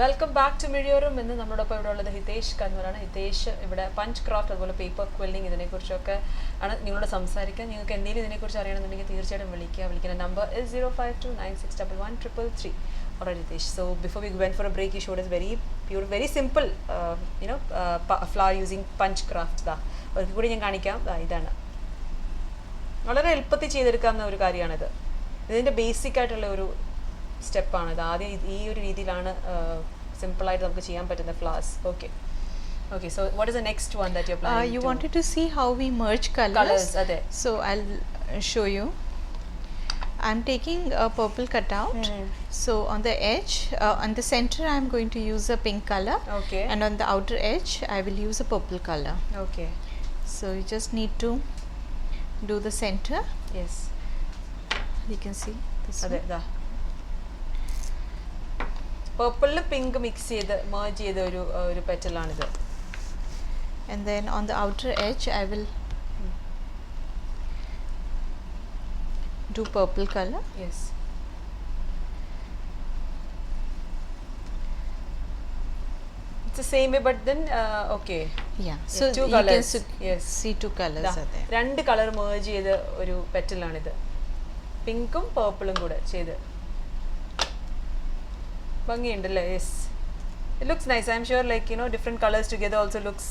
Welcome back to മിഡിയോറും. ഇന്ന് നമ്മളോടൊപ്പം ഇവിടെ ഉള്ളത് ഹിതേഷ് കണ്ണൂരാണ്. ഹിതേഷ് ഇവിടെ പഞ്ച് ക്രാഫ്റ്റ് അതുപോലെ പേപ്പർ ക്വില്ലിംഗ് ഇതിനെക്കുറിച്ചൊക്കെ ആണ് നിങ്ങളോട് സംസാരിക്കുക. നിങ്ങൾക്ക് എന്തെങ്കിലും ഇതിനെക്കുറിച്ച് അറിയണമെന്നുണ്ടെങ്കിൽ തീർച്ചയായിട്ടും വിളിക്കുന്ന number is 052961133. Alright Hitesh, so before we went for a break you showed us very pure, very simple flower using punch craft. ഒരിക്കൽ കൂടി ഞാൻ കാണിക്കാം. ഇതാണ് വളരെ എളുപ്പത്തിൽ ചെയ്തെടുക്കാവുന്ന ഒരു കാര്യമാണിത്. ഇതിൻ്റെ ബേസിക് ആയിട്ടുള്ള ഒരു സ്റ്റെപ്പാണിത്. ആദ്യം ഈ ഒരു രീതിയിലാണ് സിമ്പിളായിട്ട് നമുക്ക് ചെയ്യാൻ പറ്റുന്ന flowers. Okay, so what is the next one that you're planning you wanted to see how we merge colors. Ade. So I'll show you. I'm taking a purple cutout. So on the edge, on the center I'm going to use a pink color. Okay. And on the outer edge I will use a purple color. Okay. So you just need to do the center. Yes. You can see this Ade, one. da. Purple pink mix ചെയ്ത് merge ചെയ്ത ഒരു പെറ്റലാണിത്. And then on the outer edge I will do purple color. Yes. It's the same way but then okay. Yeah. So So two you colors. can Yes. see two colors ദാ, are there. രണ്ട് colour merge ചെയ്ത ഒരു പെറ്റലാണിത്. പിങ്കും പേർപ്പിളും കൂടെ ചെയ്ത് ഭംഗിയുണ്ടല്ലേ? Yes, it looks nice. I'm sure different colors together also looks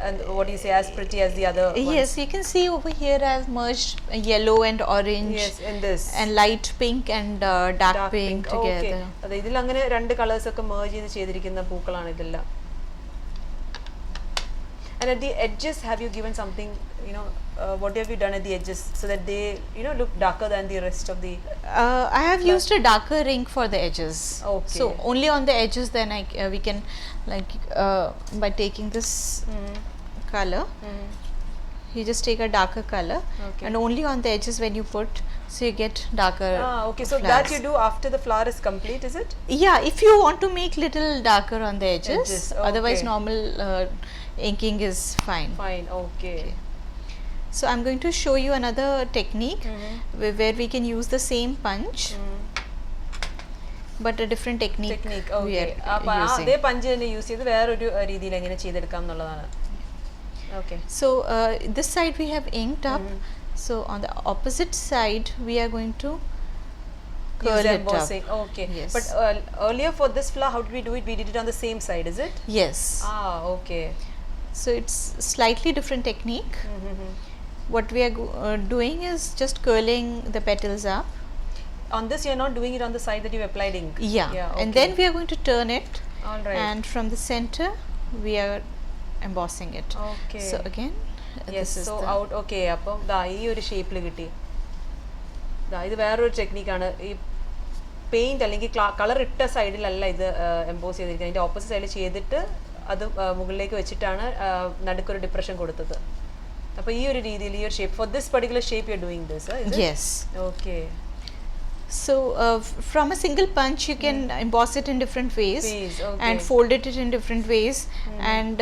and what do you say, as pretty as the other ones. Yes, you can see over here I've merged yellow and orange. Yes, in this And light pink and dark pink together. അതെ, ഇതിൽ അങ്ങനെ രണ്ട് colours ഒക്കെ merge ചെയ്ത് ചെയ്തിരിക്കുന്ന പൂക്കളാണ് ഇതെല്ലാം. And at the edges have you given something, what have you done at the edges so that they look darker than the rest of the I have used a darker ink for the edges. Okay. So only on the edges then we can by taking this color, you just take a darker color. Okay. And only on the edges when you put, so you get darker. Okay, so that flowers. you do after the flower is complete, is it? Yeah, if you want to make little darker on the edges, Edges, otherwise okay. normal inking is fine. Fine, okay. So I'm going to show you another technique where we can use the same punch, but a different technique. We okay. are using. അതേ punch തന്നെ use ചെയ്ത് വേറൊരു രീതിയിൽ എങ്ങനെ ചെയ്തെടുക്കാം എന്നുള്ളതാണ്. Okay. So this side we have inked up. So on the opposite side we are going to curl Use it embossing. up. Okay. Yes. But earlier for this flower, how did we do it? We did it on the same side, is it? Yes. Okay. So it's slightly different technique. What we are doing is just curling the petals up. On this, you're not doing it on the side that you applied ink. Yeah. Okay. And then we are going to turn it. All right. And from the center we are embossing it. Okay. So again, Yes. this is So the out. Okay. അപ്പം ദാ ഈ ഒരു ഷേപ്പിൽ കിട്ടി. ദാ ഇത് വേറൊരു ടെക്നിക്കാണ്. ഈ പെയിന്റ് അല്ലെങ്കിൽ കളർ ഇട്ട സൈഡിലല്ല ഇത് എംബോസ് ചെയ്തിരിക്കുന്നത്. അതിന്റെ ഓപ്പോസിറ്റ് സൈഡിൽ ചെയ്തിട്ട് അത് മുകളിലേക്ക് വെച്ചിട്ടാണ് നടുക്കൊരു ഡിപ്രഷൻ കൊടുത്തത്. അപ്പോൾ ഈ ഒരു രീതിയിൽ ഈ ഒരു shape for this particular shape you are doing this. Yes. Okay. So from a single punch you can emboss it in different ways. Okay. And fold it in different ways, and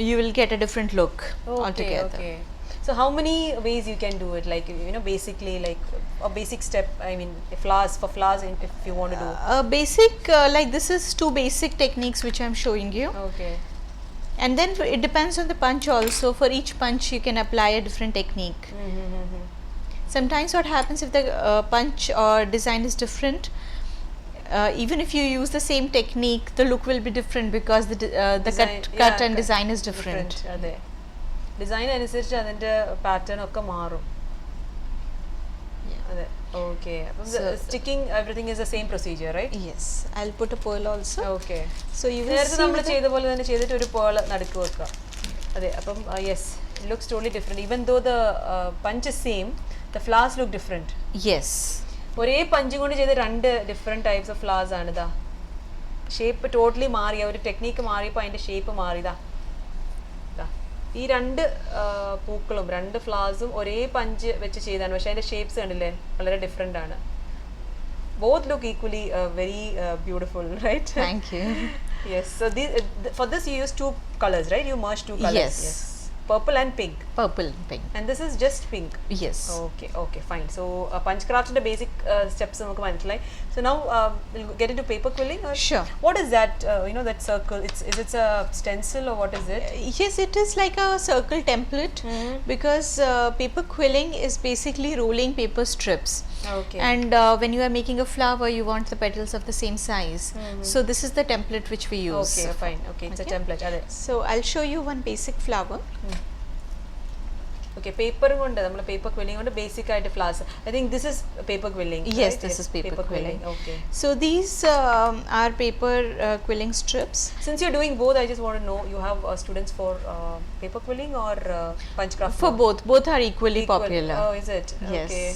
you will get a different look altogether. Okay. So how many ways you can do it? Like basically like a basic step. I mean, flowers if you want to do. Basic like this is two basic techniques which I am showing you. Okay. And then it depends on the punch also. For each punch you can apply a different technique. Sometimes what happens if the punch or design is different, even if you use the same technique, the look will be different because the Design, cut and design is different. അതെ, design അനുസരിച്ച് അതിന്റെ pattern ഒക്കെ മാറും. അതെ. Okay. അപ്പം sticking everything is the same procedure, right? Yes, I'll put a pearl also. Okay. So you will നേരത്തെ see നമ്മൾ the- ചെയ്ത പോലെ തന്നെ ചെയ്തിട്ട് ഒരു പേൾ നടുക്ക് വെക്കുക. അതെ. അപ്പം yes, it looks totally different. Even though the punch is same, the flowers look different. Yes. ഒരേ പഞ്ചും കൊണ്ട് ചെയ്ത രണ്ട് ഡിഫറെന്റ് ടൈപ്സ് ഓഫ് ഫ്ലവേഴ്സ് ആണ്. ഇതാ ഷേപ്പ് ടോട്ടലി മാറിയ ഒരു ടെക്നീക്ക് മാറിയപ്പോൾ അതിന്റെ ഷേപ്പ് മാറിയതാ. ഈ രണ്ട് പൂക്കളും രണ്ട് ഫ്ലവേഴ്സും ഒരേ പഞ്ച് വെച്ച് ചെയ്താണ്, പക്ഷെ അതിന്റെ ഷേപ്സ് കണ്ടില്ലേ വളരെ ഡിഫറെന്റ് ആണ്. Both look equally very beautiful, right? Thank you. Yes. So for this you use two colors, right? You merge two colors. Yes. purple and pink. Purple and pink. And this is just pink. Yes. Okay, fine. So Punchcraft the basic steps നമുക്ക് മനസ്സിലായി. So now we'll get into paper quilling. Or Sure. What is that? That circle. Is it a stencil or what is it? Yes, it is like a circle template because paper quilling is basically rolling paper strips. Okay. And when you are making a flower, you want the petals of the same size. So this is the template which we use. Okay, fine. Okay, it's a template. അതെ. So I'll show you one basic flower. Okay, paper കൊണ്ട് നമ്മൾ paper quilling കൊണ്ട് basic ആയിട്ട് flowers. I think this is paper quilling. Yes, right? this is paper quilling. Okay. So these are paper quilling strips. Since you're doing both, I just want to know, you have students for paper quilling or Punchcraft? For both are equally Equal. popular. Oh, is it? Yes. Okay.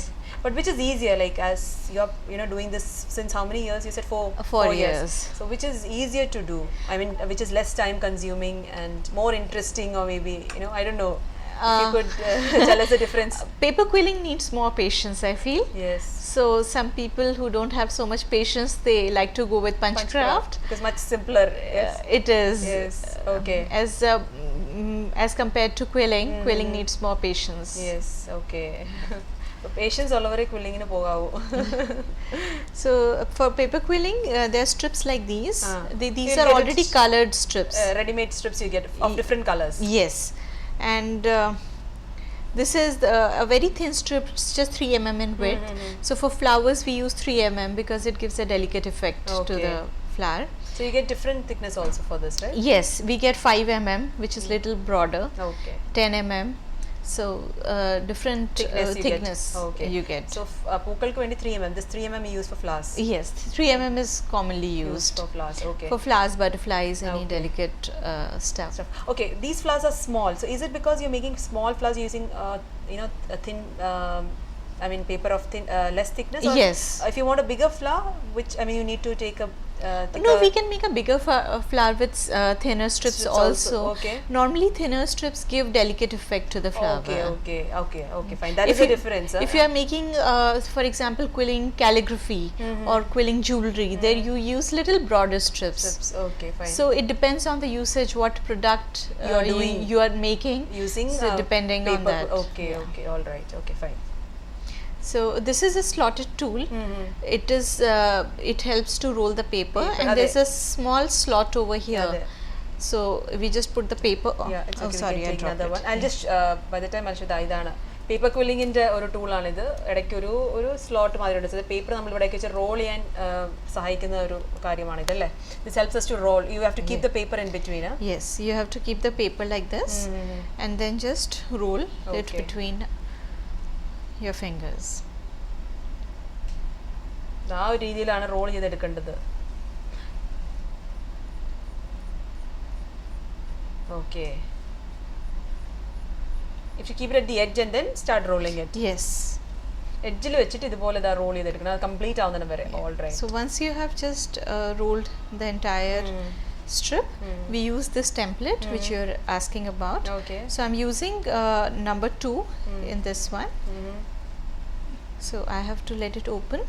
But which is easier, like as you're doing this since how many years? You said 4 4 years. So which is easier to do? I mean, which is less time consuming and more interesting, or maybe I don't know. If you could tell us the difference. Paper quilling needs more patience, I feel. Yes. So some people who don't have so much patience, they like to go with Punchcraft. Because much simpler. Yes. It is. Yes. Okay. As compared to quilling, quilling needs more patience. Yes. Okay. Patience all over quilling in a pogavu. So for paper quilling, there are strips like these. These You'll are get already colored strips. Ready-made strips you get of different colors. Yes, and this is a very thin strip. It's just 3 mm in width. So for flowers, we use 3 mm because it gives a delicate effect to Okay. the flower. So you get different thickness also for this, right? Yes, we get 5 mm, which is little broader. Okay. 10 mm. So different thickness Okay. you get. So പൂക്കൾക്ക് വേണ്ടി 3 mm. This 3 mm you use for flowers. Yes, 3 mm is commonly used for flowers. Okay. for flowers, butterflies, any Okay. delicate stuff. Okay, these flowers are small. So is it because you're making small flowers using a thin paper of thin less thickness? Or Yes. If you want a bigger flower, which you need to take a thicker. No, we can make a bigger flower with thinner strips Strips also. okay. Normally, thinner strips give delicate effect to the flower. Okay, fine. That is the difference. If you are making, for example, quilling calligraphy or quilling jewelry, there you use little broader strips. Okay, fine. So it depends on the usage, what product You are doing. you are making. Using So depending on paper. that. Okay, all right. Okay, fine. So this is a slotted tool. It helps to roll the paper, and Ade. there's a small slot over here. Ade. So we just put the paper on. Yeah, it's okay. Oh, sorry, we can I take dropped another it. one. I'll just by the time I'll show ഇതാണ് paper ക്വില്ലിങ്ങിൻ്റെ ഒരു ടൂളാണിത്. ഇടയ്ക്ക് ഒരു slot മാതിരി ഉണ്ട്. So paper നമ്മൾ ഇവിടേക്ക് വെച്ച് role ചെയ്യാൻ സഹായിക്കുന്ന ഒരു കാര്യമാണിത് അല്ലേ? This helps us to roll. You have to keep the paper in between. Yes, you have to keep the paper like this, and then just roll it Okay. between your fingers. ആ ഒരു രീതിയിലാണ് role ചെയ്തെടുക്കേണ്ടത്. Okay. If you keep it at the edge and then start rolling it. Yes. എഡ്ജിൽ വെച്ചിട്ട് ഇതുപോലെ ഇതാ role ചെയ്തെടുക്കണം. അത് complete ആവുന്നതിന് വരെ. All right. So once you have just rolled the entire strip, we use this template which you're asking about. Okay. So I'm using number 2 in this one. So I have to let it open.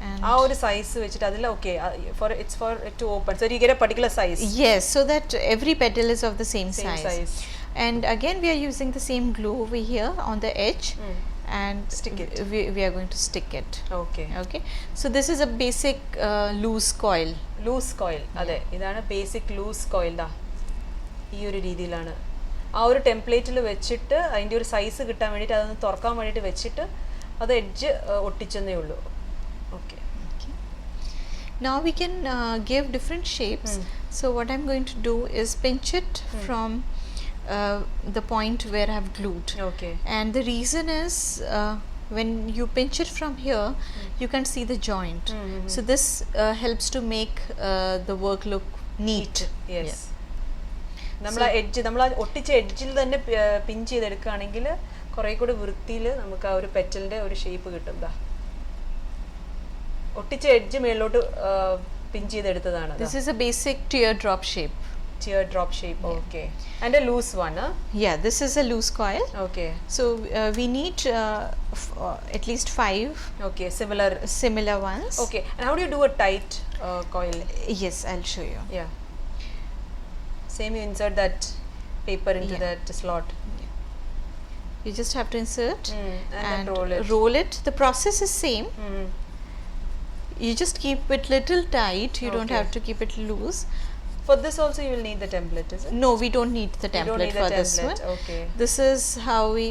And ആ ഒരു size വെച്ചിട്ട് അതിൽ okay it's for it to open, so you get a particular size. yes, so that every petal is of the same Same size. And again we are using the same glue over here on the edge, and Stick it. we are going to stick it. Okay. Okay, so this is a basic loose coil. Loose coil. അതെ, ഇതാണ് basic loose coil. ദാ ഈ ഒരു രീതിയിലാണ് ആ ഒരു ടെംപ്ലേറ്റിൽ വെച്ചിട്ട് അതിൻ്റെ ഒരു സൈസ് കിട്ടാൻ വേണ്ടിയിട്ട് അതൊന്ന് തുറക്കാൻ വേണ്ടിയിട്ട് വെച്ചിട്ട് അത് എഡ്ജ് ഒട്ടിച്ചെന്നേ ഉള്ളൂ. Okay. Now we can give different shapes. So what I'm going to do is pinch it from the point where I have glued. Okay. And the reason is when you pinch it from here, you can see the joint. So this helps to make the work look neat. Yes. നമ്മൾ ആ edge നമ്മൾ ആ ഒട്ടിച്ച എഡ്ജിൽ തന്നെ പിൻ ചെയ്തെടുക്കുകയാണെങ്കിൽ കുറേ കൂടി വൃത്തിയിൽ നമുക്ക് ആ ഒരു പെറ്റലിൻ്റെ ഒരു ഷേപ്പ് കിട്ടും. ദാ ഒട്ടിച്ച എഡ്ജ് മേളിലോട്ട് പിൻ ചെയ്തെടുത്തതാണ്. This is a basic teardrop shape. Teardrop shape. Okay. And a loose one, huh? Yeah, this is a loose coil. Okay. So we need at least 5 Okay, similar ones. Okay. And how do you do a tight coil? Yes, I'll show you. Yeah. Same, you insert that paper into Yeah. that slot. You just have to insert And then roll it. roll it. The process is same. Mhm. You just keep it little tight. You don't Okay. have to keep it loose. For this also you will need the template, is it? No, we don't need the You template don't need for the this one. template. Okay. This is how we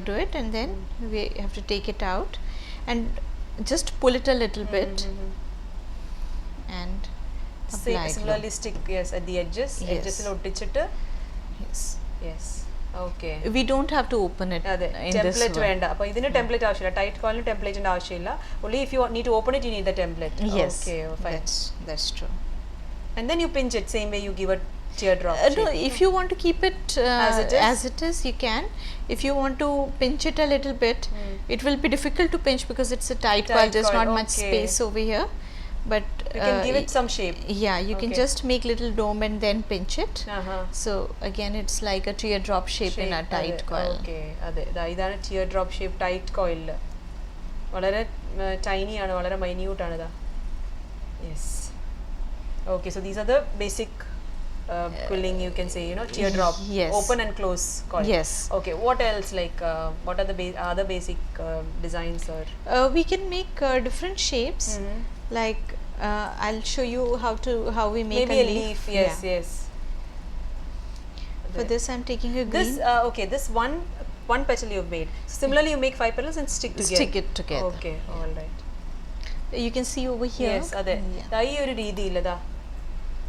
do it, and then we have to take it out and just pull it a little bit and apply glue. Similarly stick, yes, at the edges. Yes. Edges ഒട്ടിച്ചിട്ട്. Yes. Yes. Okay. We don't have to open it അതെ, in this template one. വേണ്ട. അപ്പോൾ ഇതിന് template ആവശ്യമില്ല. Tight കോയിലിന് ടെംപ്ലേറ്റിന്റെ ആവശ്യമില്ല. Only if you need to open it you need the template. Yes, Okay, fine. that's true. And then you pinch it same way you give a teardrop No, shape. if you want to keep it As it is? you can. If you want to pinch it a little bit, it will be difficult to pinch because it's a tight coil. There's coil, not much okay. space over here. But You can give it some shape. Yeah, you can Okay. just make little dome and then pinch it. So again, it's like a teardrop shape in a tight coil. Okay, അതെ, ഇതാണ് teardrop shape tight coil. വളരെ tiny ആണ്, വളരെ minute ആണ് ഇതാ. Yes. Okay, so these are the basic quilling, you can say, teardrop. Yes. Open and close coil. Yes. Okay, what else, like what are the other basic designs or? We can make different shapes. Like I'll show you how we make Maybe a leaf. Yes, Yeah. yes. For this I'm taking a green. This okay, this one petal you've made. Similarly, you make 5 petals and stick together. Stick it together. Okay, all right. You can see over here. Yes, അതെ. Yeah. ദാ ഈ ഒരു രീതിയിൽ ഇതാ.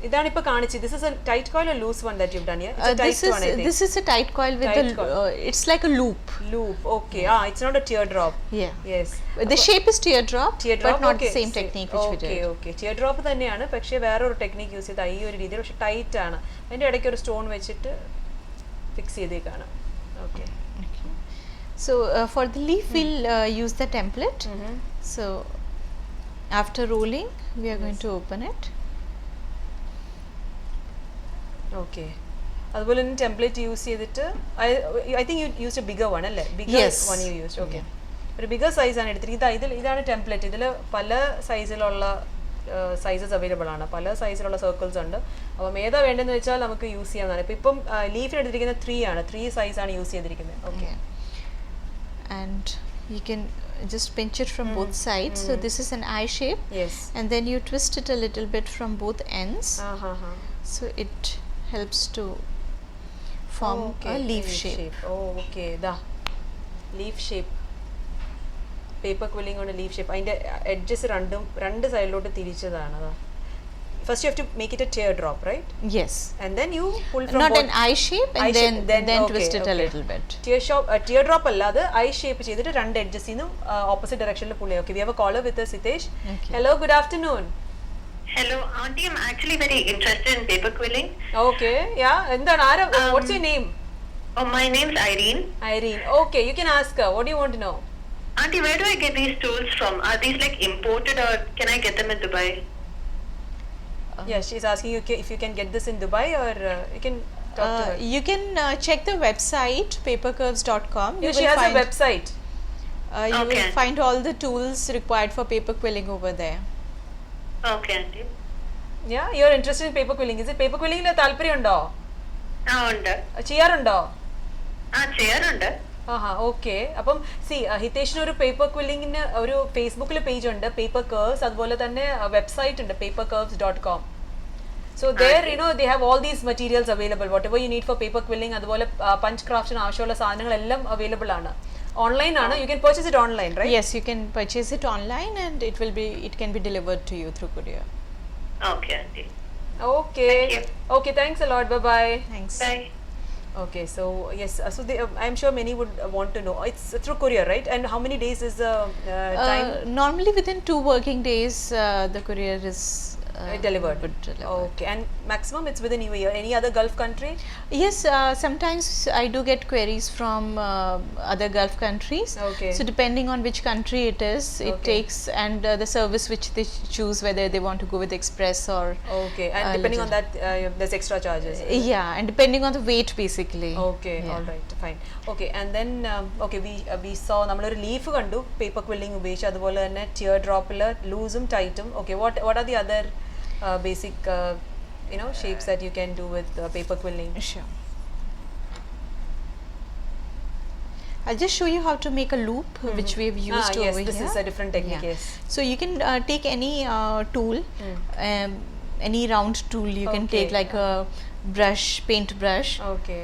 ഇതാണ് ഇപ്പോൾ കാണിച്ചത്. This is a tight coil or loose one that you've done here? It's a tight one, I think. This is a tight coil with Tight coil. it's like a loop. Loop. Okay. It's not a teardrop. Yeah. Yes. The shape is teardrop, Teardrop, but not okay. the same technique which we did. Okay. Teardrop തന്നെയാണ്, പക്ഷേ വേറൊരു technique use ചെയ്ത് ഈ ഒരു രീതിയിൽ, പക്ഷേ tight ആണ്. അതിൻ്റെ ഇടയ്ക്ക് ഒരു സ്റ്റോൺ വെച്ചിട്ട് fix ചെയ്തേക്കാണ്. Okay. So for the leaf we'll use the template. So after rolling we are going to open it. Okay. അതുപോലെ തന്നെ ടെംപ്ലേറ്റ് യൂസ് ചെയ്തിട്ട് I think you used a bigger one, അല്ലേ? Bigger Yes. one you used. Okay. ഒരു bigger സൈസാണ് എടുത്തിരിക്കുന്നത്. ഇതാണ് template. ഇതിൽ പല സൈസിലുള്ള സൈസസ് അവൈലബിൾ ആണ്, പല സൈസിലുള്ള സർക്കിൾസ് ഉണ്ട്. അപ്പം ഏതാ വേണ്ടതെന്ന് വെച്ചാൽ നമുക്ക് യൂസ് ചെയ്യാവുന്നതാണ്. ഇപ്പം ലീഫിന് എടുത്തിരിക്കുന്നത് 3 ആണ്, 3 സൈസാണ് യൂസ് ചെയ്തിരിക്കുന്നത്. Okay. And you can just pinch it from both sides. So this is an eye shape. Yes. And then you twist it a little bit from both ends. So it helps to form a leaf shape. Okay. Da leaf shape. Paper quilling on a leaf shape. അതിൻ്റെ edges രണ്ട് സൈഡിലോട്ട് തിരിച്ചതാണ്. അതാ. First you have to make it a teardrop, right? Yes. And then you pull from Not both. an eye shape, and then okay, twist it okay. a little bit. Teardrop അല്ലാതെ I shape ചെയ്തിട്ട് രണ്ട് എഡ്ജസിൽ നിന്നും opposite ഡയറക്ഷനിൽ പുള്ളി. Okay, we have a caller with us, Hitesh. Okay. Hello, good afternoon. Hello, Auntie. I'm actually very interested in paper quilling. Okay, yeah. എന്താണ് ആരാ? What's your name? Oh, my name's Irene. Irene. Okay, you can ask her. What do you want to know? Auntie, where do I get these tools from? Are these like imported or can I get them in Dubai? Yeah, she's asking you if you can get this in Dubai or you can talk to her. You can check the website papercurves.com. Yeah, she has a website. You Okay. will find all the tools required for paper quilling over there. Okay, Auntie. Yeah, you're interested in paper quilling. Is it paper quilling താല്പര്യമുണ്ടോ? ഉണ്ട്. ചെയ്യാറുണ്ടോ? ചെയ്യാറുണ്ട്. Okay. അപ്പം ഹിതേഷിന് ഒരു paper ക്വില്ലിങ്ങിന് ഒരു ഫേസ്ബുക്കിൽ page ഉണ്ട്, paper curves. അതുപോലെ തന്നെ വെബ്സൈറ്റ് ഉണ്ട്, papercurves.com. So there, they have all these materials available, whatever you need for paper quilling. അതുപോലെ പഞ്ച് ക്രാഫ്റ്റിന് ആവശ്യമുള്ള സാധനങ്ങളെല്ലാം അവൈലബിൾ ആണ്. ഓൺലൈൻ ആണ്. You can purchase it online, right? Yes, you can purchase it online, and it can be delivered to you through courier. Okay, Auntie. Okay. Thank you. Okay, thanks a lot. Bye-bye. Thanks. Bye. Okay, so yes, so I'm sure many would want to know. It's through courier, right? And how many days is the time? Normally within 2 working days, the courier is Delivered. would deliver. Okay, and maximum it's within a year. Any other Gulf country? Yes, sometimes I do get queries from other Gulf countries. Okay. So depending on which country it is, it Okay. takes, and the service which they choose, whether they want to go with express or Okay, and depending on that, there's extra charges. yeah, and depending on the weight basically. Okay, Yeah. all right, fine. Okay, and then okay, we saw നമ്മളൊരു leaf കണ്ടു paper quilling ഉപയോഗിച്ച്, അതുപോലെ തന്നെ tear ഡ്രോപ്പിൽ ലൂസും ടൈറ്റും. Okay, what are the other basic shapes that you can do with paper quilling? Sure. I'll just show you how to make a loop, which we have used yes, over this here. is a different technique, yes. So you can take any tool, any round tool. You can take Okay. like a brush, paint brush, Okay.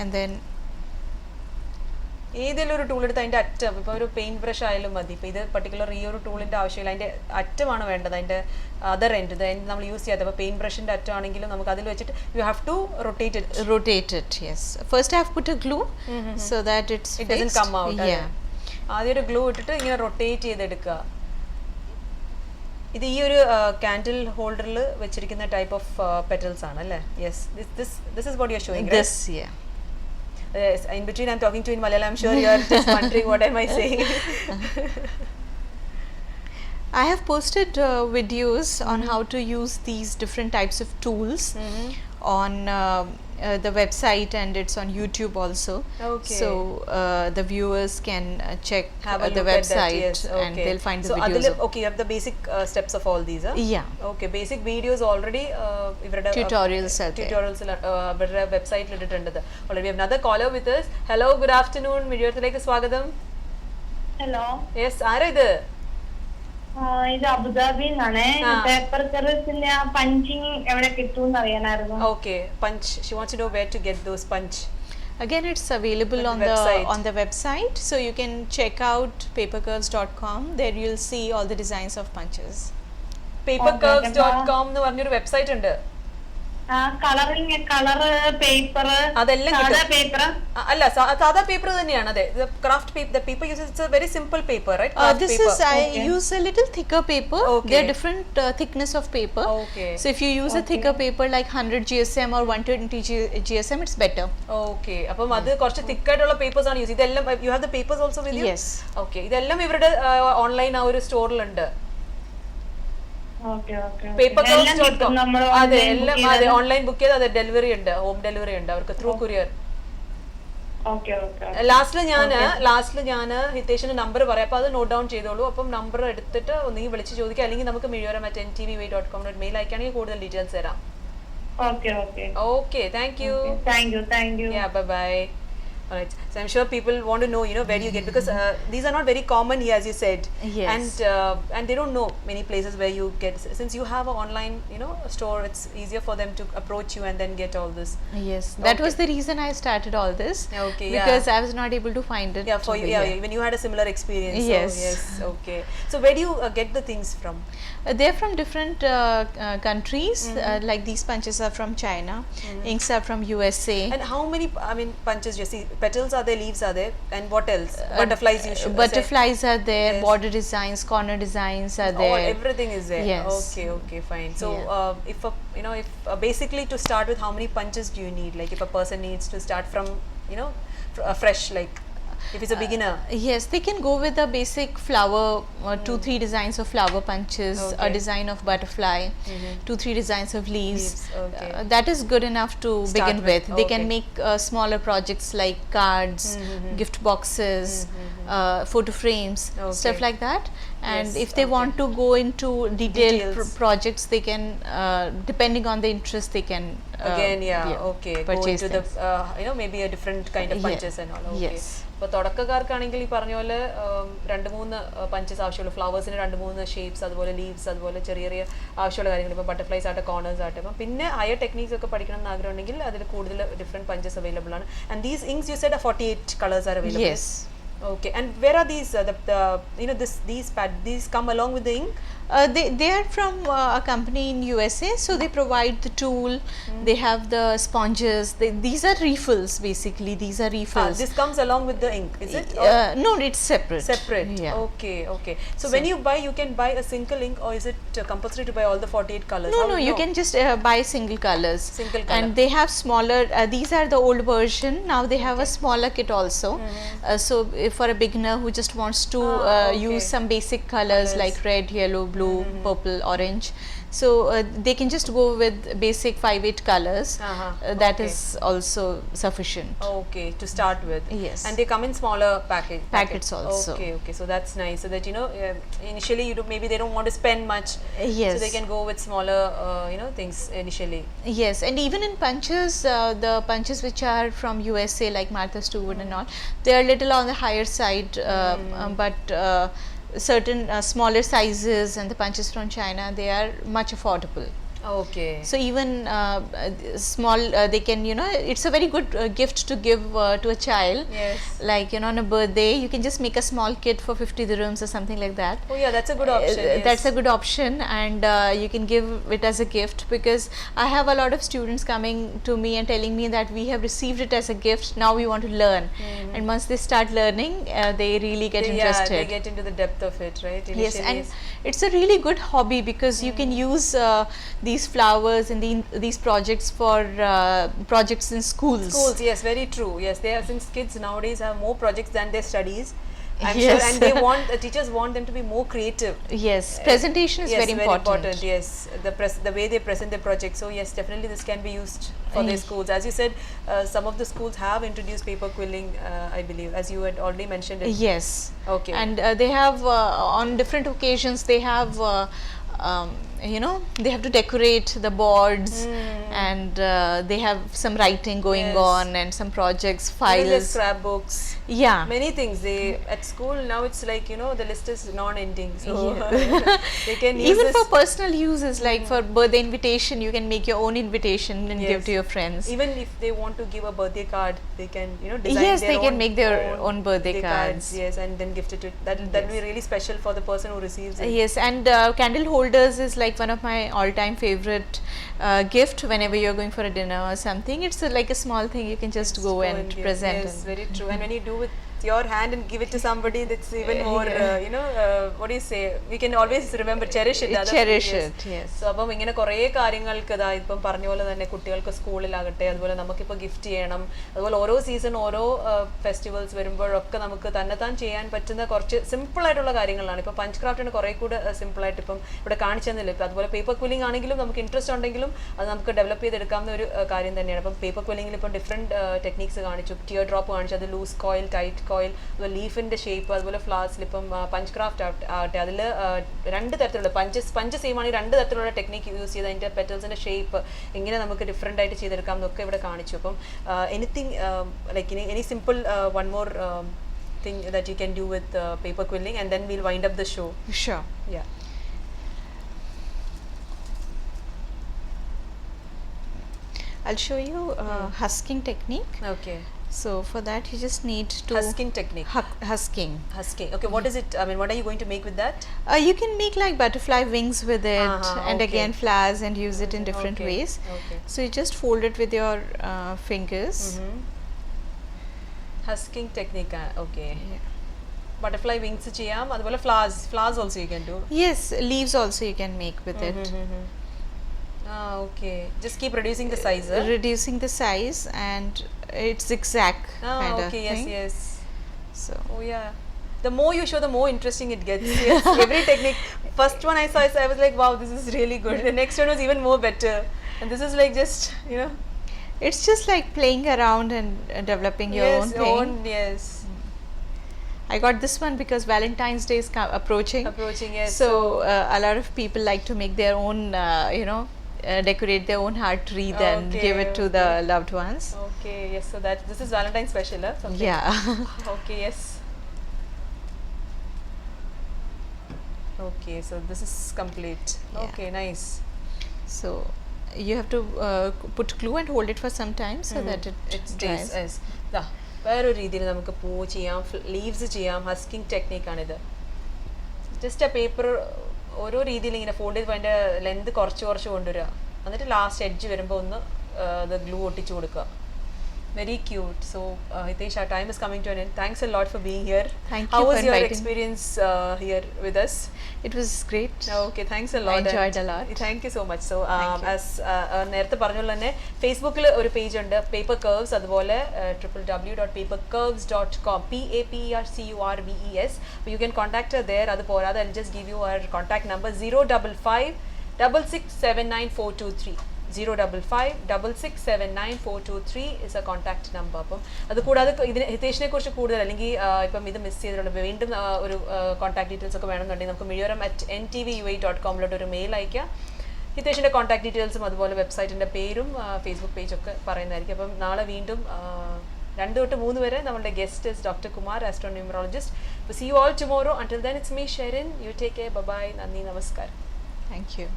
and then ഏതെങ്കിലും ഒരു tool എടുത്ത് അതിൻ്റെ അറ്റം, ഇപ്പോൾ ഒരു paint brush ആയാലും മതി. ഇപ്പോൾ ഇത് പർട്ടിക്കുലർ ഈ ഒരു ടൂളിൻ്റെ ആവശ്യമില്ല, അതിൻ്റെ അറ്റമാണ് വേണ്ടത്, അതിൻ്റെ അതർ എൻഡ് നമ്മൾ യൂസ് ചെയ്യാത്ത. അപ്പോൾ പെയിൻറ്റ് ബ്രഷിൻ്റെ അറ്റമാണെങ്കിലും നമുക്ക് അതിൽ വെച്ചിട്ട് you have to rotate it. rotate it. Yes. First I have put a glue so that it's it doesn't come out. Yeah. ആദ്യം ഒരു ഗ്ലൂ ഇട്ടിട്ട് ഇങ്ങനെ റൊട്ടേറ്റ് ചെയ്തെടുക്കുക. ഇത് ഈ ഒരു കാൻഡിൽ ഹോൾഡറിൽ വെച്ചിരിക്കുന്ന ടൈപ്പ് ഓഫ് പെറ്റൽസ് ആണ് അല്ലേ? Yes, this is what you are showing. This, yeah. Yes, in between I'm talking to you in Malayalam. I'm sure you are just wondering what am I saying. I have posted videos on how to use these different types of tools on the website, and it's on YouTube also. Okay. So the viewers can check Have a the look at that, website, yes, and okay. they'll find the So videos. okay, you have the basic steps of all these, huh? Yeah. Okay, basic videos already ഇവരുടെ Tutorials are there. tutorials ഇവരുടെ വെബ്സൈറ്റിൽ ഇട്ടിട്ടുണ്ട്. Already we have another caller with us. Hello, good afternoon. വീഡിയോത്തിലേക്ക് സ്വാഗതം. Hello, Yes, ആരാ ഇത്? ഇത് അബുദാബിയിൽ നിന്നാണ്. പേപ്പർ സർവീസിന്റെ പഞ്ചിങ് എവിടെ കിട്ടും അറിയാനായിരുന്നു. Okay, punch. She wants to know where to get those punch. Again, it's available On on the website. on the website, so you can check out papercurves.com. There you'll see all the designs of punches. papercurves.com എന്ന് പറഞ്ഞൊരു website ഉണ്ട്. Colouring, colour paper, അതെല്ലാം സാധാ കിട്ടും. Paper. അല്ല, സാധാ paper തന്നെയാണ്. അതെ, craft paper, the paper uses, it's a very simple paper, right? Craft This paper. is I use a little thicker paper. Okay. There are different thickness of paper. Okay. So if you use a thicker paper like 100 GSM or 120 GSM, it's better. Okay, അപ്പം അത് കുറച്ച് തിക്കായിട്ടുള്ള papers ആണ് use. ഇതെല്ലാം you have the papers also with you? Yes. Okay, ഇതെല്ലാം ഇവരുടെ online ആ ഒരു സ്റ്റോറിലുണ്ട്. Okay okay. papercurves.com. അതെ, എല്ലാം അതെ, ഓൺലൈൻ ബുക്ക് ചെയ്ത് അതെ, ഡെലിവറി ഉണ്ട്, ഹോം ഡെലിവറി ഉണ്ട് അവർക്ക് ത്രൂ കൊറിയർ. Okay okay. ലാസ്റ്റിൽ ഞാൻ ഹിതേഷിന്റെ നമ്പർ പറയാം, അപ്പോൾ അത് നോട്ട് ഡൗൺ ചെയ്തോളൂ. അപ്പം നമ്പർ എടുത്തിട്ട് ഒന്നെങ്കിൽ വിളിച്ച് ചോദിക്കുക, അല്ലെങ്കിൽ നമുക്ക് miyoram@ntvway.com മെയിൽ അയക്കുകയാണെങ്കിൽ കൂടുതൽ ഡീറ്റെയിൽസ് തരാം. Okay okay. Okay, thank you. Thank you. Yeah, bye bye. Alright, so I'm sure people want to know, where do you get, because these are not very common here, as you said. Yes. And they don't know many places where you get, since you have an online, store, it's easier for them to approach you and then get all this. Yes, that Okay. was the reason I started all this. Okay, because I was not able to find it. Yeah, for you, over here. even you had a similar experience. Yes. So, yes, okay. So where do you get the things from? They're from different countries. Like these punches are from China, inks are from USA. And how many, punches, Jesse? Petals are there, leaves are there, and what else? Butterflies, you should say. Butterflies are there, Yes. border designs, corner designs are there. Everything is there. Yes. Okay, fine. So, Yeah. if basically to start with, how many punches do you need? Like if a person needs to start from, fresh, like if it's a beginner. Yes, they can go with a basic flower, 2-3 designs of flower punches, a Okay. design of butterfly, 2-3 designs of leaves. Okay. That is good enough to Start begin with, with. They can okay. make smaller projects like cards, gift boxes, photo frames, stuff Okay. like that. And Yes, if they okay. want to go into detailed Details. projects, they can, depending on the interest, they can Again, okay. Go purchase into the, them. maybe a different kind of Yeah. punches and all. Okay. Yes. അപ്പോൾ തുടക്കക്കാർക്കാണെങ്കിൽ ഈ പറഞ്ഞ പോലെ 2-3 punches ആവശ്യമുള്ളൂ. ഫ്ലവേഴ്സിന് 2-3 shapes, അതുപോലെ leaves, അതുപോലെ ചെറിയ ചെറിയ ആവശ്യമുള്ള കാര്യങ്ങൾ. ഇപ്പോൾ ബട്ടർഫ്ലൈസ് ആട്ടെ, കോർണേഴ്സ് ആട്ടെ. അപ്പം പിന്നെ ഹയർ ടെക്നീക്സ് ഒക്കെ പഠിക്കണം എന്ന് ആഗ്രഹം ഉണ്ടെങ്കിൽ അതിൽ കൂടുതൽ ഡിഫറെൻറ്റ് പഞ്ചസ് അവൈലബിൾ ആണ്. And these inks you said 48 colours are available. Yes. Okay, and where are these? These come along with the ink. They are from a company in USA, so they provide the tool. They have the sponges. These are refills, basically. These are refills. This comes along with the ink, is it? No, it's separate. Separate. Yeah. Okay. So when you buy, you can buy a single ink, or is it compulsory to buy all the 48 colors? No, you can just buy single colors. Single color. And they have smaller. These are the old version. Now they have a smaller kit also. So if for a beginner who just wants to okay. use some basic colors like red, yellow, blue, blue, purple, orange. So they can just go with basic 5-8 colors. That Okay. is also sufficient. Okay, to start with. Yes. And they come in smaller Packets also. Okay, okay. So that's nice. So that initially maybe they don't want to spend much. Yes. So they can go with smaller things initially. Yes, and even in punches, the punches which are from USA like Martha Stewart and all, they are little on the higher side, but certain smaller sizes and the punches from China, they are much affordable. Okay. So even small, they can, it's a very good gift to give to a child. Yes. Like, on a birthday, you can just make a small kit for 50 dirhams or something like that. Oh yeah, that's a good option. Yes. That's a good option, and you can give it as a gift, because I have a lot of students coming to me and telling me that we have received it as a gift, now we want to learn. And once they start learning, they really get interested. Yeah, they get into the depth of it, right? Yes, Initially and it's a really good hobby, because you can use these flowers and these projects for projects in schools. schools, yes, very true. Yes, they are, since kids nowadays have more projects than their studies, I'm Yes. sure, and they want teachers want them to be more creative. Yes, presentation is Yes, very important. Yes, the way they present their project. So yes, definitely this can be used for their schools. As you said, some of the schools have introduced paper quilling, I believe, as you had already mentioned it. Yes. Okay. And they have on different occasions they have they have to decorate the boards, and they have some writing going Yes. on, and some projects, Even their files. scrapbooks. Yeah. Many things they at school now, it's like the list is non-ending, so Yeah. they can use Even this. for personal uses, like for birthday invitation, you can make your own invitation and give Yes. to your friends. Even if they want to give a birthday card, they can design Yes, their they can own- make their own birthday cards. Yes, and then gift it to that will be really special for the person who receives it. Yes, and candle holders is like one of my all-time favorite gift whenever you're going for a dinner or something. It's like a small thing you can just go and give. present. Yes, very true. And when you do with your hand and give it to somebody, that's even more what do you say, we can always remember, cherish it. Cherish it, yes. So അപ്പം ഇങ്ങനെ കുറേ കാര്യങ്ങൾക്ക് ഇതാ ഇപ്പം പറഞ്ഞ പോലെ തന്നെ കുട്ടികൾക്ക് സ്കൂളിലാകട്ടെ, അതുപോലെ നമുക്കിപ്പോൾ ഗിഫ്റ്റ് ചെയ്യണം, അതുപോലെ ഓരോ സീസൺ ഓരോ ഫെസ്റ്റിവൽസ് വരുമ്പോഴൊക്കെ നമുക്ക് തന്നെത്താൻ ചെയ്യാൻ പറ്റുന്ന കുറച്ച് സിമ്പിൾ ആയിട്ടുള്ള കാര്യങ്ങളാണ്. ഇപ്പോൾ പഞ്ച് ക്രാഫ്റ്റിന് കുറേ കൂടെ സിമ്പിളായിട്ട് ഇപ്പം ഇവിടെ കാണിച്ചു തന്നില്ല. ഇപ്പം അതുപോലെ പേപ്പർ ക്വില്ലിംഗ് ആണെങ്കിലും നമുക്ക് ഇൻട്രസ്റ്റ് ഉണ്ടെങ്കിലും അത് നമുക്ക് ഡെവലപ്പ് ചെയ്തെടുക്കാവുന്ന ഒരു കാര്യം തന്നെയാണ്. അപ്പം പേപ്പർ ക്വില്ലിംഗിൽ ഇപ്പം ഡിഫറെൻറ്റ് ടെക്നിക്സ് കാണിച്ചു. ടിയർ ഡ്രോപ്പ് കാണിച്ചു, അത് ലൂസ് കോയിൽ, ടൈറ്റ് കോയിൽ, അതുപോലെ ലീഫിൻ്റെ ഷേപ്പ്, അതുപോലെ ഫ്ലവേഴ്സിൽ ഇപ്പം പഞ്ച് ക്രാഫ്റ്റ് ആകട്ടെ, അതിൽ രണ്ട് തരത്തിലുള്ള പഞ്ച് സെയിം ആണെങ്കിൽ രണ്ട് തരത്തിലുള്ള ടെക്നിക്ക് യൂസ് ചെയ്ത് അതിൻ്റെ പെറ്റൽസിൻ്റെ ഷേപ്പ് എങ്ങനെ നമുക്ക് ഡിഫറെൻ്റ് ആയിട്ട് ചെയ്തെടുക്കാം എന്നൊക്കെ ഇവിടെ കാണിച്ചു. അപ്പം anything like any simple one more thing that you can do with paper quilling, and then we'll wind up the show. Sure. Yeah. I'll show you husking technique. Okay. So for that you just need to Husking technique. husking. Husking. Okay. What is it? I mean, what are you going to make with that? You can make like butterfly wings with it, and okay. again flowers, and use it in different Okay, ways. okay. So you just fold it with your fingers. Husking technique. Okay. Yeah. Butterfly wings cheyam, adupole flowers also you can do. Yes, leaves also you can make with it. Okay. Just keep reducing the size. Reducing the size, and it's zigzag kind of Okay. thing. Yes. So Oh yeah. The more you show, the more interesting it gets. Yes. Every technique. First one I saw, I was like, wow, this is really good. The next one was even more better. And this is like just, it's just like playing around and developing your own thing. Yes. I got this one because Valentine's Day is approaching. Approaching, yes. So a lot of people like to make their own, decorate their own heart wreath and Okay, give it to the loved ones. Okay, yes. So this is Valentine's special, huh? Something. Yeah. Okay, yes. Okay, so this is complete. Yeah. Okay, nice. So you have to put glue and hold it for some time so that it stays. dries. Yes. Da. വേറൊരു രീതിയിൽ നമുക്ക് പൂ ചെയ്യാം, leaves ചെയ്യാം. ഹസ്കിങ് ടെക്നിക്കാണിത്. Just ആ paper ഓരോ രീതിയിൽ ഇങ്ങനെ ഫോൾഡ് ചെയ്ത് അതിൻ്റെ ലെന്ത് കുറച്ച് കൊണ്ടുവരിക, എന്നിട്ട് ലാസ്റ്റ് എഡ്ജ് വരുമ്പോൾ ഒന്ന് അത് ഗ്ലൂ ഒട്ടിച്ചു കൊടുക്കുക. Very cute. So, Hitesh, our time is coming to an end. Thanks a lot for being here. Thank How you was for your inviting me. experience here with us? It was great. Okay, thanks a lot. I enjoyed and a lot. Thank you so much. So, Thank you. as നേരത്തെ പറഞ്ഞുള്ള തന്നെ ഫേസ്ബുക്കിൽ ഒരു page ഉണ്ട് paper curves അതുപോലെ www.papercurves.com PAPERCURVES. You can contact her there. അത് പോരാതെ I'll just give you her contact number 055 6679 055-667-9423 is a contact number. അപ്പം അത് കൂടാതെ ഇതിന് ഹിതേഷിനെ കുറിച്ച് കൂടുതൽ അല്ലെങ്കിൽ ഇപ്പം ഇത് മിസ് ചെയ്തിട്ടുള്ള വീണ്ടും ഒരു കോൺടാക്ട് ഡീറ്റെയിൽസ് ഒക്കെ വേണമെന്നുണ്ടെങ്കിൽ നമുക്ക് miyoram@ntvua.com ഒരു മെയിൽ അയക്കാം. ഹിതേഷിൻ്റെ കോൺടാക്ട് ഡീറ്റെയിൽസും അതുപോലെ വെബ്സൈറ്റിൻ്റെ പേരും ഫേസ്ബുക്ക് പേജൊക്കെ പറയുന്നതായിരിക്കും. അപ്പം നാളെ വീണ്ടും 2 തൊട്ട് 3 വരെ നമ്മളുടെ ഗസ്റ്റ് ഇസ് ഡോക്ടർ കുമാർ ആസ്ട്രോന്യൂമറോളജിസ്റ്റ്. അപ്പോൾ see you all tomorrow. Until then, it's me, Sherin. You take care. Bye-bye. നന്ദി, നമസ്കാരം. Thank you.